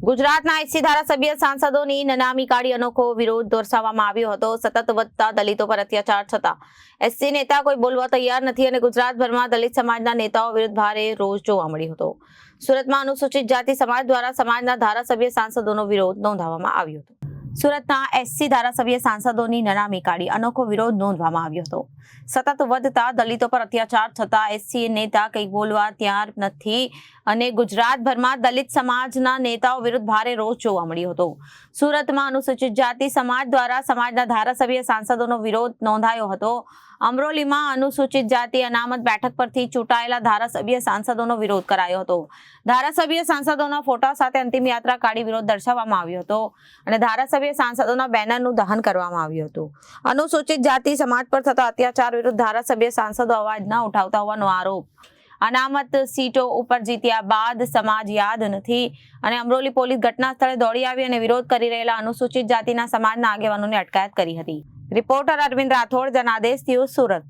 ગુજરાતના એસસી ધારાસભ્ય સાંસદોની નનામી કાઢી અનોખો વિરોધ દર્શાવવામાં આવ્યો હતો। સતત વધતા દલિતો પર અત્યાચાર છતાં એસસી નેતા કોઈ બોલવા તૈયાર નથી અને ગુજરાતભરમાં દલિત સમાજના નેતાઓ વિરુદ્ધ ભારે રોષ જોવા મળ્યો હતો। સુરતમાં અનુસૂચિત જાતિ સમાજ દ્વારા સમાજના ધારાસભ્ય સાંસદોનો વિરોધ નોંધાવવામાં આવ્યો હતો। સુરતના એસસી ધારાસભ્ય સાંસદોની નનામી કાઢી અનોખો વિરોધ નોંધવામાં આવ્યો હતો। સતત વધતા દલિતો પર અત્યાચાર છતાં એસસી નેતા કંઈ બોલવા તૈયાર નથી અને ગુજરાતભરમાં દલિત સમાજના નેતાઓ વિરુદ્ધ ભારે રોષ જોવા મળ્યો હતો। સુરતમાં અનુસૂચિત જાતિ સમાજ દ્વારા સમાજના ધારાસભ્ય સાંસદોનો વિરોધ નોંધાયો હતો। અમરોલીમાં અનુસૂચિત જાતિ અનામત બેઠક પરથી ચૂંટાયેલા ધારાસભ્ય સાંસદોનો વિરોધ કરાયો હતો। ધારાસભ્ય સાંસદોના ફોટા સાથે અંતિમ યાત્રા કાઢી વિરોધ દર્શાવવામાં આવ્યો હતો અને ધારાસભ્ય સાંસદોના બેનરનું દહન કરવામાં આવ્યું હતું। અનુસૂચિત જાતિ સમાજ પર થતા અત્યાચાર વિરુદ્ધ ધારાસભ્ય સાંસદો અવાજ ન ઉઠાવતા હોવાનો આરોપ। અનામત સીટો ઉપર જીત્યા બાદ સમાજ યાદ નથી અને અમરોલી પોલીસ ઘટના સ્થળે દોડી આવી અને વિરોધ કરી રહેલા અનુસૂચિત જાતિના સમાજના આગેવાનોની અટકાયત કરી હતી। Reporter Arvind Rathod, Janadesh News, Surat.